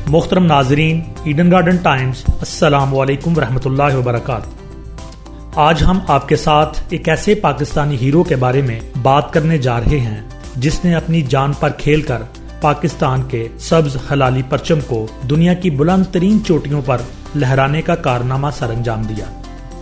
محترم ناظرین، Eden garden Times, السلام علیکم ورحمۃ اللہ وبرکاتہ۔ آج ہم آپ کے ساتھ ایک ایسے پاکستانی ہیرو کے بارے میں بات کرنے جا رہے ہیں جس نے اپنی جان پر کھیل کر پاکستان کے سبز ہلالی پرچم کو دنیا کی بلند ترین چوٹیوں پر لہرانے کا کارنامہ سر انجام دیا۔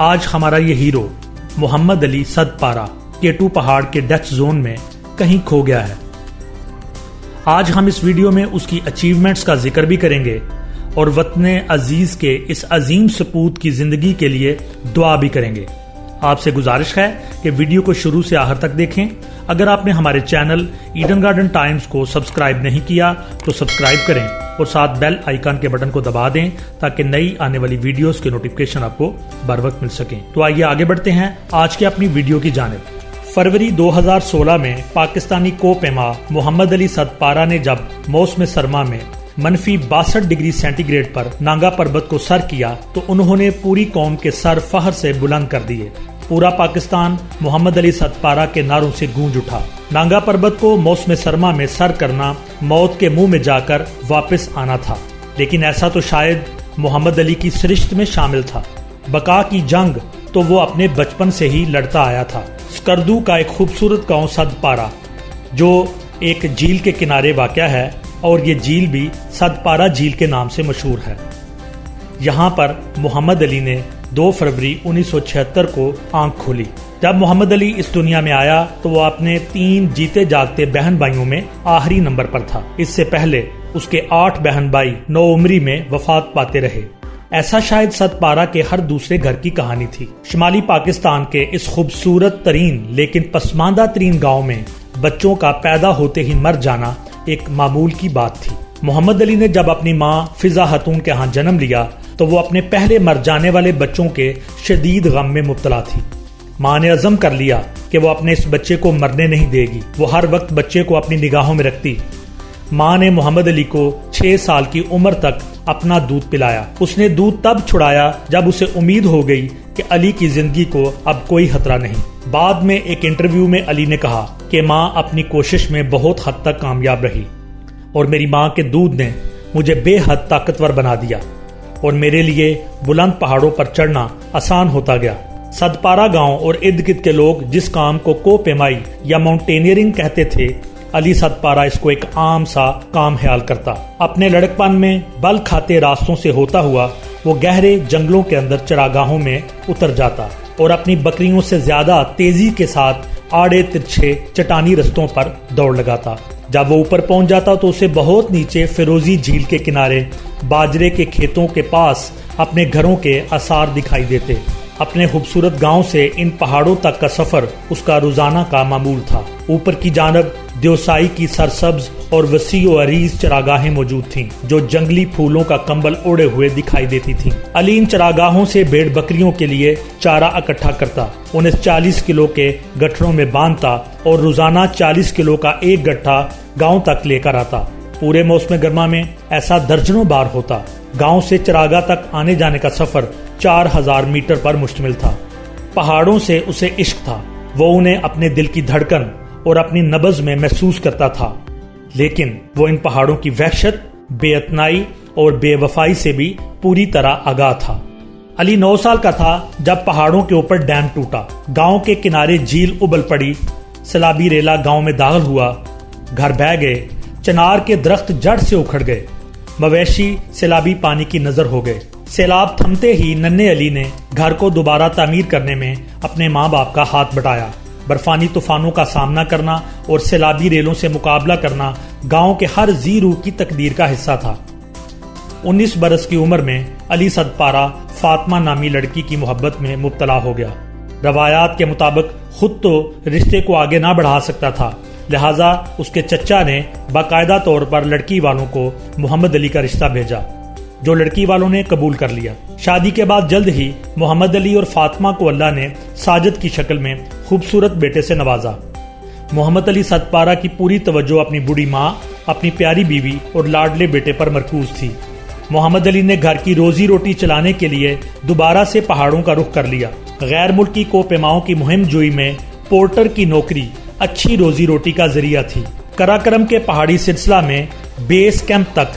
آج ہمارا یہ ہیرو محمد علی صد پارہ کیٹو پہاڑ کے ڈیتھ زون میں کہیں کھو گیا ہے۔ آج ہم اس ویڈیو میں اس کی اچیومنٹس کا ذکر بھی کریں گے اور وطن عزیز کے اس عظیم سپوت کی زندگی کے لیے دعا بھی کریں گے۔ آپ سے گزارش ہے کہ ویڈیو کو شروع سے آخر تک دیکھیں۔ اگر آپ نے ہمارے چینل ایڈن گارڈن ٹائمز کو سبسکرائب نہیں کیا تو سبسکرائب کریں اور ساتھ بیل آئیکن کے بٹن کو دبا دیں تاکہ نئی آنے والی ویڈیوز کے نوٹیفکیشن آپ کو بر وقت مل سکیں۔ تو آئیے آگے بڑھتے ہیں آج کے اپنی ویڈیو کی جانب۔ فروری 2016 میں پاکستانی کو پیما محمد علی صد پارہ نے جب موسم سرما میں -62 ڈگری سینٹی گریڈ پر نانگا پربت کو سر کیا تو انہوں نے پوری قوم کے سر فخر سے بلند کر دیے۔ پورا پاکستان محمد علی صد پارہ کے نعروں سے گونج اٹھا۔ نانگا پربت کو موسم سرما میں سر کرنا موت کے منہ میں جا کر واپس آنا تھا، لیکن ایسا تو شاید محمد علی کی سرشت میں شامل تھا۔ بقا کی جنگ تو وہ اپنے بچپن سے ہی لڑتا آیا تھا۔ سکردو کا ایک خوبصورت گاؤں صد پارہ جو ایک جھیل کے کنارے واقع ہے اور یہ جھیل بھی صد پارہ جھیل کے نام سے مشہور ہے۔ یہاں پر محمد علی نے 2 فروری 1976 کو آنکھ کھولی۔ جب محمد علی اس دنیا میں آیا تو وہ اپنے 3 جیتے جاگتے بہن بھائیوں میں آخری نمبر پر تھا۔ اس سے پہلے اس کے 8 بہن بھائی نو عمری میں وفات پاتے رہے۔ ایسا شاید صد پارہ کے ہر دوسرے گھر کی کہانی تھی۔ شمالی پاکستان کے اس خوبصورت ترین لیکن پسماندہ ترین گاؤں میں بچوں کا پیدا ہوتے ہی مر جانا ایک معمول کی بات تھی۔ محمد علی نے جب اپنی ماں فضا خاتون کے ہاں جنم لیا تو وہ اپنے پہلے مر جانے والے بچوں کے شدید غم میں مبتلا تھی۔ ماں نے عزم کر لیا کہ وہ اپنے اس بچے کو مرنے نہیں دے گی، وہ ہر وقت بچے کو اپنی نگاہوں میں رکھتی۔ ماں نے محمد علی کو 6 سال کی عمر تک اپنا دودھ پلایا۔ اس نے دودھ تب چھڑایا جب اسے امید ہو گئی کہ علی کی زندگی کو اب کوئی خطرہ نہیں۔ بعد میں ایک انٹرویو میں علی نے کہا کہ ماں اپنی کوشش میں بہت حد تک کامیاب رہی اور میری ماں کے دودھ نے مجھے بے حد طاقتور بنا دیا اور میرے لیے بلند پہاڑوں پر چڑھنا آسان ہوتا گیا۔ صد پارہ گاؤں اور ارد گرد کے لوگ جس کام کو کو پیمائی یا ماؤنٹینئرنگ کہتے تھے، علی صد پارہ اس کو ایک عام سا کام خیال کرتا۔ اپنے لڑکپن میں بل کھاتے راستوں سے ہوتا ہوا وہ گہرے جنگلوں کے اندر چراگاہوں میں اتر جاتا اور اپنی بکریوں سے زیادہ تیزی کے ساتھ آڑے ترچھے چٹانی رستوں پر دوڑ لگاتا۔ جب وہ اوپر پہنچ جاتا تو اسے بہت نیچے فیروزی جھیل کے کنارے باجرے کے کھیتوں کے پاس اپنے گھروں کے آثار دکھائی دیتے۔ اپنے خوبصورت گاؤں سے ان پہاڑوں تک کا سفر اس کا روزانہ کا معمول تھا۔ اوپر کی جانب دیوسائی کی سرسبز اور وسیع و عریض چراگاہیں موجود تھیں جو جنگلی پھولوں کا کمبل اوڑے ہوئے دکھائی دیتی تھیں۔ علی ان چراگاہوں سے بھیڑ بکریوں کے لیے چارہ اکٹھا کرتا، انہیں 40 کلو کے گٹھڑوں میں باندھتا اور روزانہ 40 کلو کا ایک گٹھا گاؤں تک لے کر آتا۔ پورے موسم گرما میں ایسا درجنوں بار ہوتا۔ گاؤں سے چراگاہ تک آنے جانے کا سفر 4000 میٹر پر مشتمل تھا۔ پہاڑوں سے اسے عشق تھا، وہ انہیں اپنے دل کی دھڑکن اور اپنی نبض میں محسوس کرتا تھا، لیکن وہ ان پہاڑوں کی وحشت، بے اتنائی اور بے وفائی سے بھی پوری طرح آگاہ تھا۔ علی 9 سال کا تھا جب پہاڑوں کے اوپر ڈیم ٹوٹا، گاؤں کے کنارے جھیل ابل پڑی، سیلابی ریلا گاؤں میں داخل ہوا، گھر بہہ گئے، چنار کے درخت جڑ سے اکھڑ گئے، مویشی سیلابی پانی کی نظر ہو گئے۔ سیلاب تھمتے ہی ننھے علی نے گھر کو دوبارہ تعمیر کرنے میں اپنے ماں باپ کا ہاتھ بٹایا۔ برفانی طوفانوں کا سامنا کرنا اور سیلابی ریلوں سے مقابلہ کرنا گاؤں کے ہر ذی روح کی تقدیر کا حصہ تھا۔ 19 برس کی عمر میں علی صد پارہ فاطمہ نامی لڑکی کی محبت میں مبتلا ہو گیا۔ روایات کے مطابق خود تو رشتے کو آگے نہ بڑھا سکتا تھا، لہٰذا اس کے چچا نے باقاعدہ طور پر لڑکی والوں کو محمد علی کا رشتہ بھیجا، جو لڑکی والوں نے قبول کر لیا۔ شادی کے بعد جلد ہی محمد علی اور فاطمہ کو اللہ نے ساجد کی شکل میں خوبصورت بیٹے سے نوازا۔ محمد علی صد پارہ کی پوری توجہ اپنی بوڑھی ماں، اپنی پیاری بیوی اور لاڈلے بیٹے پر مرکوز تھی۔ محمد علی نے گھر کی روزی روٹی چلانے کے لیے دوبارہ سے پہاڑوں کا رخ کر لیا۔ غیر ملکی کو پیماؤں کی مہم جوئی میں پورٹر کی نوکری اچھی روزی روٹی کا ذریعہ تھی۔ کراکرم کے پہاڑی سلسلہ میں بیس کیمپ تک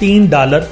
$3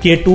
K2,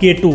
K2,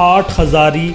8000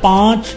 5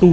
2।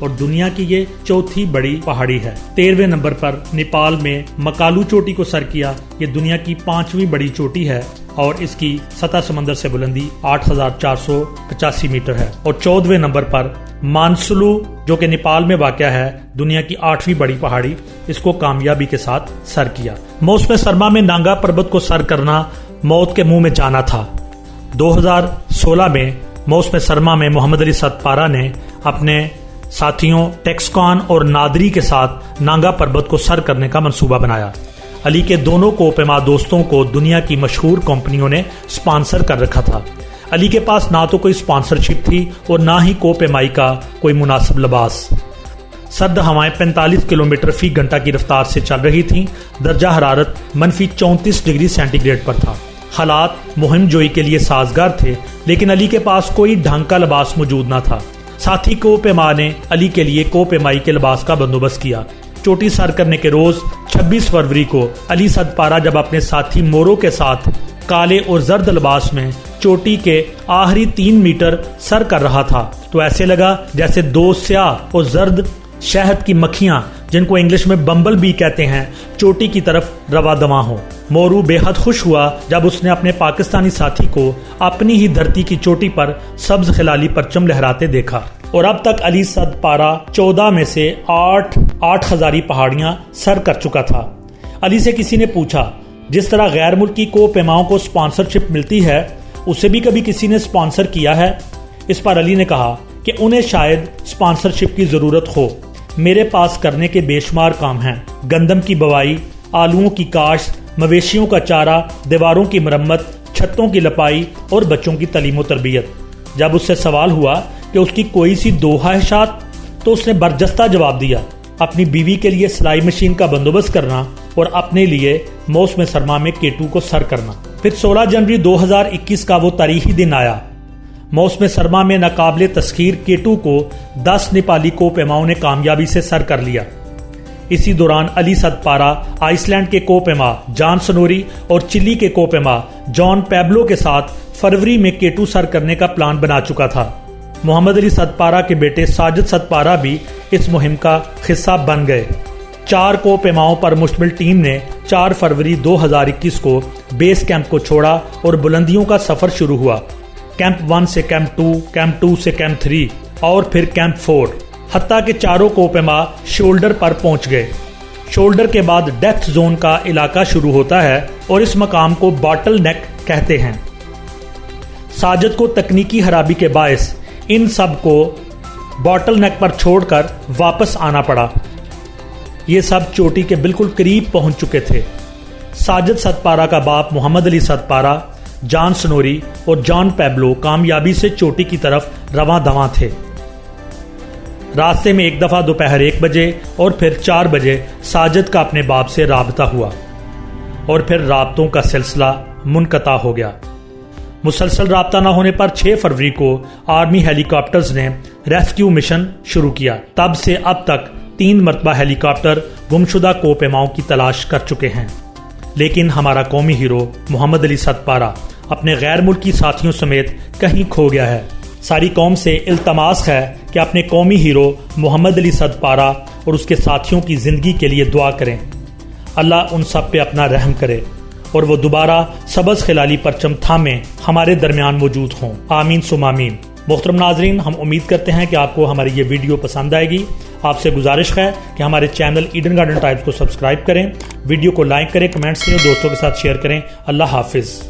اور دنیا کی یہ چوتھی بڑی پہاڑی ہے۔ 13ویں نمبر پر نیپال میں مکالو چوٹی کو سر کیا۔ یہ دنیا کی 5ویں بڑی چوٹی ہے اور اس کی سطح سمندر سے بلندی 8485 میٹر ہے۔ اور 14ویں نمبر پر مانسلو جو کہ نیپال میں واقع ہے، دنیا کی 8ویں بڑی پہاڑی، اس کو کامیابی کے ساتھ سر کیا۔ موسم سرما میں نانگا پربت کو سر کرنا موت کے منہ میں جانا تھا۔ 2016 میں موسم سرما میں محمد علی ستپارہ نے اپنے ساتھیوں ٹیکسکان اور نادری کے ساتھ نانگا پربت کو سر کرنے کا منصوبہ بنایا۔ علی کے دونوں کوپیما دوستوں کو دنیا کی مشہور کمپنیوں نے سپانسر کر رکھا تھا۔ علی کے پاس نہ تو کوئی سپانسرشپ تھی اور نہ ہی کوپیمائی کا کوئی مناسب لباس۔ سرد ہوائیں 45 کلومیٹر فی گھنٹہ کی رفتار سے چل رہی تھیں۔ درجہ حرارت -34 ڈگری سینٹی گریڈ پر تھا۔ حالات مہم جوئی کے لیے سازگار تھے، لیکن علی کے پاس کوئی ڈھنگ کا لباس موجود نہ تھا۔ ساتھی کوپیما نے علی کے لیے کوپیمائی کے لباس کا بندوبست کیا۔ چوٹی سر کرنے کے روز 26 فروری کو علی ستپارہ جب اپنے ساتھی مورو کے ساتھ کالے اور زرد لباس میں چوٹی کے آخری 3 میٹر سر کر رہا تھا تو ایسے لگا جیسے 2 سیاہ اور زرد شہد کی مکھیاں، جن کو انگلش میں بمبل بی کہتے ہیں، چوٹی کی طرف رواں دواں ہوں۔ مورو بے حد خوش ہوا جب اس نے اپنے پاکستانی ساتھی کو اپنی ہی دھرتی کی چوٹی پر سبز خلالی پرچم لہراتے دیکھا۔ اور اب تک علی ستپارہ 14 میں سے 8 ہزاری پہاڑیاں سر کر چکا تھا۔ علی سے کسی نے پوچھا، جس طرح غیر ملکی کوپیماؤں کو سپانسرشپ ملتی ہے، اسے بھی کبھی کسی نے سپانسر کیا ہے؟ اس پر علی نے کہا کہ انہیں شاید سپانسرشپ کی ضرورت ہو، میرے پاس کرنے کے بے شمار کام ہیں۔ گندم کی بوائی، آلوؤں کی کاشت، مویشیوں کا چارہ، دیواروں کی مرمت، چھتوں کی لپائی اور بچوں کی تعلیم و تربیت۔ جب اس سے سوال ہوا کہ اس کی کوئی سی 2 خواہشات، تو اس نے برجستہ جواب دیا، اپنی بیوی کے لیے سلائی مشین کا بندوبست کرنا اور اپنے لیے موسم سرما میں K2 کو سر کرنا۔ پھر 16 جنوری 2021 کا وہ تاریخی دن آیا۔ موسم سرما میں ناقابل تسخیر K2 کو 10 نیپالی کوپیماؤں نے کامیابی سے سر کر لیا۔ اسی دوران علی ستپارہ آئس لینڈ کے کوپیما جان سنوری اور چلی کے کوپیما جان پیبلو کے ساتھ فروری میں K2 سر کرنے کا پلان بنا چکا تھا۔ محمد علی ستپارہ کے بیٹے ساجد ستپارہ بھی اس مہم کا حصہ بن گئے۔ 4 کوپیماؤں پر مشتمل ٹیم نے 4 فروری 2021 کو بیس کیمپ کو چھوڑا اور بلندیوں کا سفر شروع ہوا۔ کیمپ 1 سے کیمپ 2، کیمپ 2 سے کیمپ 3 اور پھر کیمپ 4، حتیٰ کہ چاروں کوپیما شولڈر پر پہنچ گئے۔ شولڈر کے بعد ڈیتھ زون کا علاقہ شروع ہوتا ہے اور اس مقام کو باٹل نیک کہتے ہیں۔ ساجد کو تکنیکی خرابی کے باعث ان سب کو باٹل نیک پر چھوڑ کر واپس آنا پڑا۔ یہ سب چوٹی کے بالکل قریب پہنچ چکے تھے۔ ساجد ستپارہ کا باپ محمد علی ستپارہ، جان سنوری اور جان پیبلو کامیابی سے چوٹی کی طرف رواں دواں تھے۔ راستے میں ایک دفعہ دوپہر 1 بجے اور پھر 4 بجے ساجد کا اپنے باپ سے رابطہ ہوا اور پھر رابطوں کا سلسلہ منقطع ہو گیا۔ مسلسل رابطہ نہ ہونے پر 6 فروری کو آرمی ہیلی کاپٹرز نے ریسکیو مشن شروع کیا۔ تب سے اب تک 3 مرتبہ ہیلی کاپٹر گمشدہ کوپیماؤں کی تلاش کر چکے ہیں، لیکن ہمارا قومی ہیرو محمد علی ستپارہ اپنے غیر ملکی ساتھیوں سمیت کہیں کھو گیا ہے۔ ساری قوم سے التماس ہے کہ اپنے قومی ہیرو محمد علی ستپارہ اور اس کے ساتھیوں کی زندگی کے لیے دعا کریں۔ اللہ ان سب پہ اپنا رحم کرے اور وہ دوبارہ سبز خلالی پرچم تھامے ہمارے درمیان موجود ہوں۔ آمین ثم آمین۔ محترم ناظرین، ہم امید کرتے ہیں کہ آپ کو ہماری یہ ویڈیو پسند آئے گی۔ آپ سے گزارش ہے کہ ہمارے چینل ایڈن گارڈن ٹائمز کو سبسکرائب کریں، ویڈیو کو لائک کریں، کمنٹس کریں، دوستوں کے ساتھ شیئر کریں۔ اللہ حافظ۔